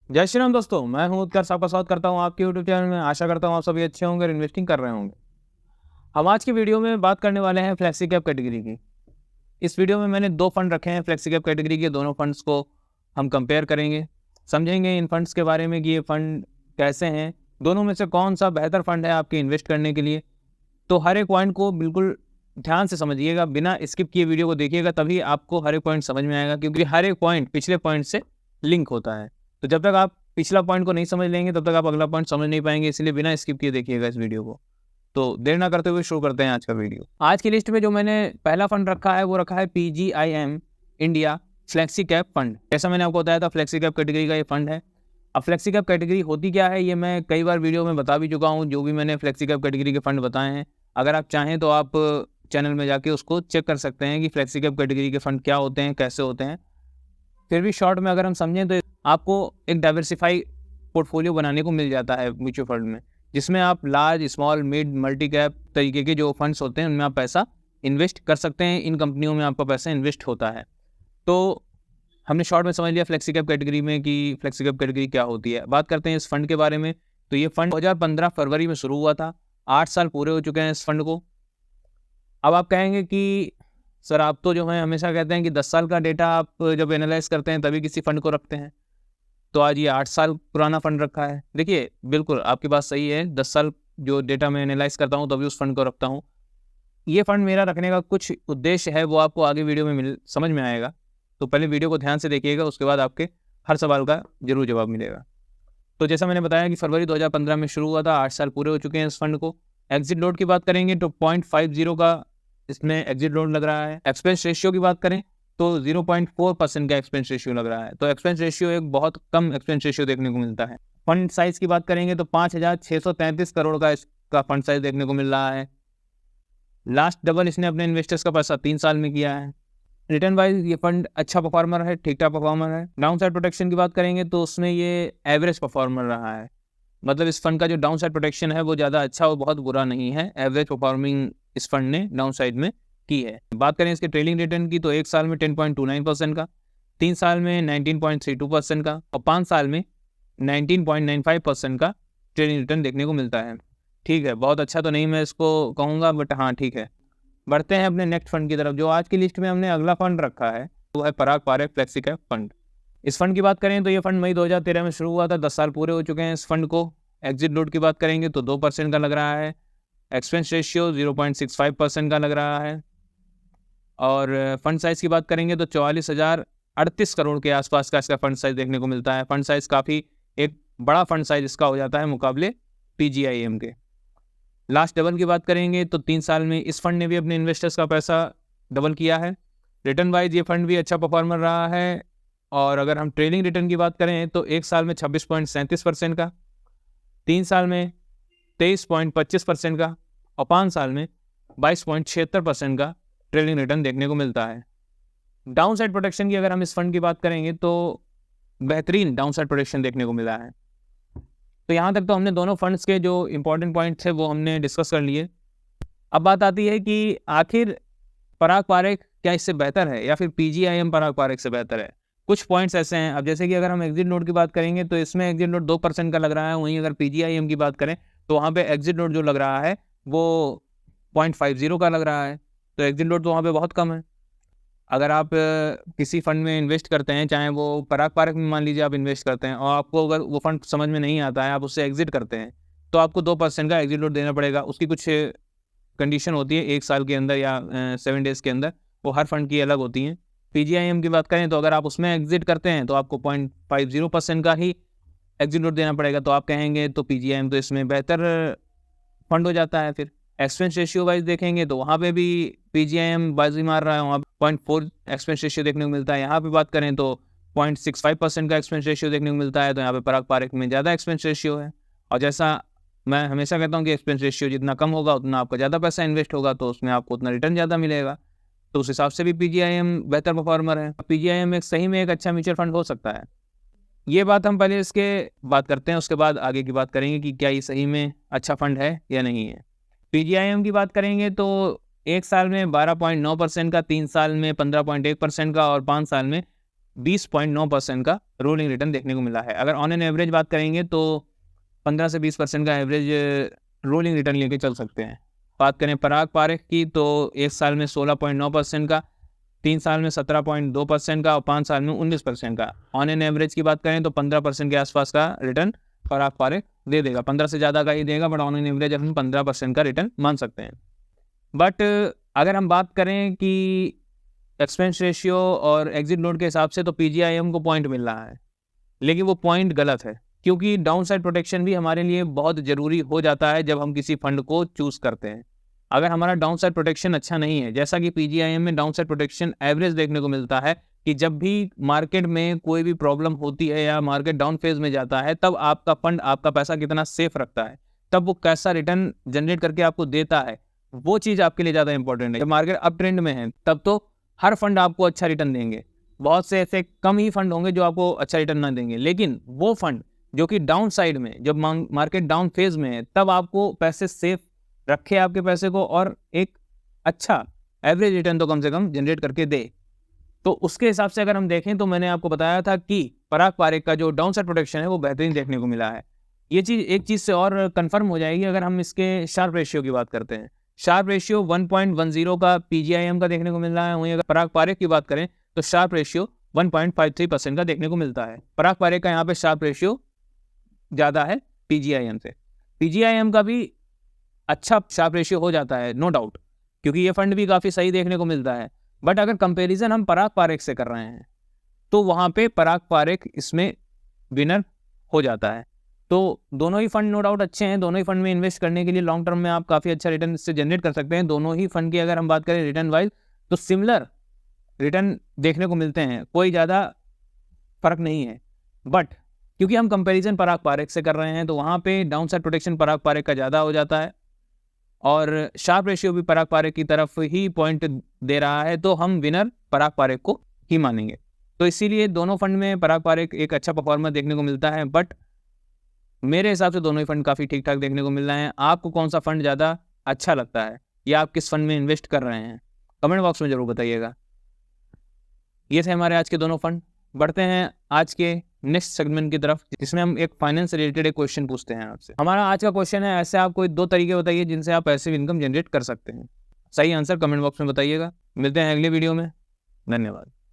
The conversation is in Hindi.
जय श्री राम दोस्तों, मैं हूं उत्कर्ष, आपका स्वागत करता हूं आपके यूट्यूब चैनल में। आशा करता हूं आप सभी अच्छे होंगे और इन्वेस्टिंग कर रहे होंगे। हम आज की वीडियो में बात करने वाले हैं फ्लेक्सी कैप कैटेगरी की। इस वीडियो में मैंने 2 फंड रखे हैं फ्लेक्सी कैप कैटेगरी के। दोनों फंड्स को हम कंपेयर करेंगे, समझेंगे इन फंड्स के बारे में कि ये फंड कैसे हैं, दोनों में से कौन सा बेहतर फंड है आपके इन्वेस्ट करने के लिए। तो हर एक पॉइंट को बिल्कुल ध्यान से समझिएगा, बिना स्किप किए वीडियो को देखिएगा, तभी आपको हर एक पॉइंट समझ में आएगा, क्योंकि हर एक पॉइंट पिछले पॉइंट से लिंक होता है। तो जब तक आप पिछला पॉइंट को नहीं समझ लेंगे तब तक आप अगला पॉइंट समझ नहीं पाएंगे, इसलिए बिना स्किप किए देखिएगा इस वीडियो को। तो देर ना करते हुए शुरू करते हैं आज का वीडियो। आज की लिस्ट में जो मैंने पहला फंड रखा है वो रखा है PGIM India flexi cap fund. जैसा मैंने आपको बताया था, फ्लेक्सी कैप कैटेगरी का ये फंड है। अब फ्लेक्सी कैप कैटेगरी होती क्या है ये मैं कई बार वीडियो में बता भी चुका हूँ, जो भी मैंने फ्लेक्सी कैप कैटेगरी के फंड बताए हैं। अगर आप चाहें तो आप चैनल में जाके उसको चेक कर सकते हैं कि फ्लेक्सी कैप कैटेगरी के फंड क्या होते हैं, कैसे होते हैं। फिर भी शॉर्ट में अगर हम समझें तो आपको एक डाइवर्सिफाई पोर्टफोलियो बनाने को मिल जाता है म्यूचुअल फंड में, जिसमें आप large, small, mid, multi cap तरीके के जो फंड्स होते हैं उनमें आप पैसा इन्वेस्ट कर सकते हैं। इन कंपनियों में आपका पैसा इन्वेस्ट होता है। तो हमने शॉर्ट में समझ लिया फ्लेक्सी कैप कैटेगरी में कि फ्लेक्सी कैप कैटेगरी क्या होती है। बात करते हैं इस फंड के बारे में। तो ये फंड 2015 फरवरी में शुरू हुआ था। 8 साल पूरे हो चुके हैं इस फंड को। अब आप कहेंगे कि सर आप तो जो है हमेशा कहते हैं कि 10 साल का डेटा आप जब एनालाइज करते हैं तभी किसी फंड को रखते हैं, तो आज ये 8 साल पुराना फंड रखा है। देखिए, बिल्कुल आपकी बात सही है, 10 साल जो डेटा मैं एनालाइज करता हूँ तभी उस फंड को रखता हूँ। ये फंड मेरा रखने का कुछ उद्देश्य है, वो आपको आगे वीडियो में समझ में आएगा। तो पहले वीडियो को ध्यान से देखिएगा, उसके बाद आपके हर सवाल का जरूर जवाब मिलेगा। तो जैसा मैंने बताया कि फरवरी 2015 में शुरू हुआ था, 8 साल पूरे हो चुके हैं इस फंड को। एग्जिट लोड की बात करेंगे तो 0.50 का इसमें एग्जिट लोड लग रहा है। एक्सपेंस रेशियो की बात करें तो 0.4% का एक्सपेंस रेशियो लग रहा है। तो एक्सपेंस रेशियो एक बहुत कम एक्सपेंस रेशियो देखने को मिलता है। फंड साइज की बात करेंगे तो 5,633 करोड़ का इसका फंड साइज देखने को मिल रहा है। लास्ट डबल इसने अपने इन्वेस्टर्स का पैसा 3 साल में किया है। रिटर्न वाइज ये फंड अच्छा परफॉर्मर है, ठीक ठाक परफॉर्मर है। डाउन साइड प्रोटेक्शन की बात करेंगे तो उसमें ये एवरेज परफॉर्मर रहा है। मतलब इस फंड का जो डाउन साइड प्रोटेक्शन है वो ज़्यादा अच्छा और बहुत बुरा नहीं है, एवरेज परफॉर्मिंग इस फंड ने डाउन साइड में की है। बात करें इसके ट्रेलिंग रिटर्न की तो 1 साल में 10.29% का, 3 साल में 19.32% का और 5 साल में 19.95% का ट्रेलिंग रिटर्न देखने को मिलता है। ठीक है, बहुत अच्छा तो नहीं मैं इसको कहूँगा, बट हाँ ठीक है। बढ़ते हैं अपने नेक्स्ट फंड की तरफ। जो आज की लिस्ट में हमने अगला फंड रखा है वो है पराग पारेख फ्लेक्सी कैप फंड। इस फंड की बात करें तो ये फंड मई 2013 में शुरू हुआ था। 10 साल पूरे हो चुके हैं इस फंड को। एग्जिट लोड की बात करेंगे तो 2% का लग रहा है। एक्सपेंस रेशियो 0.65% का लग रहा है। और फंड साइज की बात करेंगे तो 44,038 करोड़ के आसपास का इसका फंड साइज देखने को मिलता है। फंड साइज काफ़ी एक बड़ा फंड साइज इसका हो जाता है मुकाबले PGIM के। लास्ट डबल की बात करेंगे तो 3 साल में इस फंड ने भी अपने इन्वेस्टर्स का पैसा डबल किया है। रिटर्न वाइज ये फंड भी अच्छा परफॉर्मर रहा है। और अगर हम ट्रेलिंग रिटर्न की बात करें तो 1 साल में 26.37% का, 3 साल में 23.25% का और 5 साल में 22.76% का ट्रेलिंग रिटर्न देखने को मिलता है। डाउन साइड प्रोटेक्शन की अगर हम इस फंड की बात करेंगे तो बेहतरीन डाउन साइड प्रोटेक्शन देखने को मिला है। तो यहाँ तक तो हमने दोनों फंड्स के जो इंपॉर्टेंट पॉइंट्स थे वो हमने डिस्कस कर लिए। अब बात आती है कि आखिर पराग पारेख क्या इससे बेहतर है या फिर PGIM पराग पारेख से बेहतर है। कुछ पॉइंट्स ऐसे हैं। अब जैसे कि अगर हम एग्जिट नोट की बात करेंगे तो इसमें एग्जिट नोट 2% का लग रहा है। वहीं अगर PGIM की बात करें तो वहाँ पे एग्जिट नोट जो लग रहा है वो 0.50 का लग रहा है। तो एग्जिट नोट तो वहाँ पे बहुत कम है। अगर आप किसी फंड में इन्वेस्ट करते हैं, चाहे वो पराग पारेख में मान लीजिए आप इन्वेस्ट करते हैं, और आपको अगर वो फंड समझ में नहीं आता है, आप उससे एग्जिट करते हैं, तो आपको 2% का एग्जिट नोट देना पड़ेगा। उसकी कुछ कंडीशन होती है 1 साल के अंदर या 7 डेज़ के अंदर, वो हर फंड की अलग होती हैं। PGIM की बात करें तो अगर आप उसमें एग्जिट करते हैं तो आपको 0.50% का ही एग्जिट नोट देना पड़ेगा। तो आप कहेंगे तो PGIM तो इसमें बेहतर फंड हो जाता है। फिर एक्सपेंस रेशियो वाइज देखेंगे तो वहाँ पे भी PGIM बाजी मार रहा है, वहाँ 0.4 एक्सपेंस रेशियो देखने को मिलता है। यहाँ पे बात करें तो 0.65% का एक्सपेंस रेशियो देखने को मिलता है। तो यहाँ पे पराग पारेख में ज़्यादा एक्सपेंस रेशियो है। और जैसा मैं हमेशा कहता हूँ कि एक्सपेंस रेशियो जितना कम होगा उतना आपका ज़्यादा पैसा इन्वेस्ट होगा, तो उसमें आपको उतना रिटर्न ज़्यादा मिलेगा। तो उस हिसाब से भी PGIM बेहतर परफॉर्मर है। PGIM एक सही में एक अच्छा म्यूचुअल फंड हो सकता है। ये बात हम पहले इसके बात करते हैं, उसके बाद आगे की बात करेंगे कि क्या ये सही में अच्छा फंड है या नहीं है। PGIM की बात करेंगे तो 1 साल में 12.9% का, 3 साल में 15.1% का और 5 साल में 20.9% का रोलिंग रिटर्न देखने को मिला है। अगर ऑन एन एवरेज बात करेंगे तो 15 से 20% का एवरेज रोलिंग रिटर्न लेके चल सकते हैं। बात करें पराग पारेख की तो 1 साल में 16.9% का, 3 साल में 17.2% का और 5 साल में 19% का। ऑन एन एवरेज की बात करें तो 15% के आसपास का रिटर्न पराग पारेख दे देगा, 15 से ज़्यादा का ही देगा, बट ऑन एन एवरेज हम 15% का रिटर्न मान सकते हैं। बट अगर हम बात करें कि एक्सपेंस रेशियो और एग्जिट लोड के हिसाब से तो पीजीआईएम को पॉइंट मिल रहा है, लेकिन वो पॉइंट गलत है, क्योंकि डाउन साइड प्रोटेक्शन भी हमारे लिए बहुत ज़रूरी हो जाता है जब हम किसी फंड को चूज़ करते हैं। अगर हमारा डाउन साइड प्रोटेक्शन अच्छा नहीं है, जैसा कि पीजीआईएम में डाउन साइड प्रोटेक्शन एवरेज देखने को मिलता है कि जब भी मार्केट में कोई भी प्रॉब्लम होती है या मार्केट डाउन फेज में जाता है, तब आपका फंड, आपका पैसा कितना सेफ रखता है, तब वो कैसा रिटर्न जनरेट करके आपको देता है, वो चीज़ आपके लिए ज़्यादा इंपॉर्टेंट है। जब मार्केट अप ट्रेंड में है तब तो हर फंड आपको अच्छा रिटर्न देंगे, बहुत से ऐसे कम ही फंड होंगे जो आपको अच्छा रिटर्न ना देंगे, लेकिन वो फंड जो कि डाउन साइड में, जब मार्केट डाउन फेज में है, तब आपको पैसे सेफ रखे आपके पैसे को और एक अच्छा एवरेज रिटर्न तो कम से कम जनरेट करके दे। तो उसके हिसाब से अगर हम देखें तो मैंने आपको बताया था कि पराग पारेख का जो डाउन साइड प्रोटेक्शन है वो बेहतरीन देखने को मिला है। ये चीज़ एक चीज़ से और कंफर्म हो जाएगी अगर हम इसके शार्प रेशियो की बात करते हैं। शार्प रेशियो 1.10 का पीजीआईएम का देखने को मिल रहा है। वहीं अगर पराग पारेख की बात करें तो शार्प रेशियो 1.53% का देखने को मिलता है। पराग पारेख का यहाँ पे शार्प रेशियो ज़्यादा है पीजीआईएम से। पीजीआईएम का भी अच्छा शार्प रेशियो हो जाता है, नो डाउट, क्योंकि ये फंड भी काफ़ी सही देखने को मिलता है। बट अगर कंपैरिजन हम पराग पारेख से कर रहे हैं तो वहाँ पे पराग पारेख इसमें विनर हो जाता है। तो दोनों ही फंड नो डाउट अच्छे हैं, दोनों ही फंड में इन्वेस्ट करने के लिए लॉन्ग टर्म में आप काफ़ी अच्छा रिटर्न इससे जनरेट कर सकते हैं। दोनों ही फंड की अगर हम बात करें रिटर्न वाइज तो सिमिलर रिटर्न देखने को मिलते हैं, कोई ज़्यादा फर्क नहीं है। बट क्योंकि हम कंपैरिजन पराग पारेख से कर रहे हैं तो वहाँ पे डाउन साइड प्रोटेक्शन पराग पारेख का ज़्यादा हो जाता है और शार्प रेशियो भी पराग पारेख की तरफ ही पॉइंट दे रहा है, तो हम विनर पराग पारेख को ही मानेंगे। तो इसीलिए दोनों फंड में पराग पारेख एक अच्छा परफॉर्मेंस देखने को मिलता है। बट मेरे हिसाब से दोनों ही फंड काफ़ी ठीक ठाक देखने को मिल रहे हैं। आपको कौन सा फंड ज़्यादा अच्छा लगता है या आप किस फंड में इन्वेस्ट कर रहे हैं, कमेंट बॉक्स में ज़रूर बताइएगा। ये थे हमारे आज के दोनों फंड। बढ़ते हैं आज के नेक्स्ट सेगमेंट की तरफ, जिसमें हम एक फाइनेंस से रिलेटेड एक क्वेश्चन पूछते हैं आपसे। हमारा आज का क्वेश्चन है, ऐसे आप कोई 2 तरीके बताइए जिनसे आप पैसिव इनकम जनरेट कर सकते हैं। सही आंसर कमेंट बॉक्स में बताइएगा। मिलते हैं अगले वीडियो में। धन्यवाद।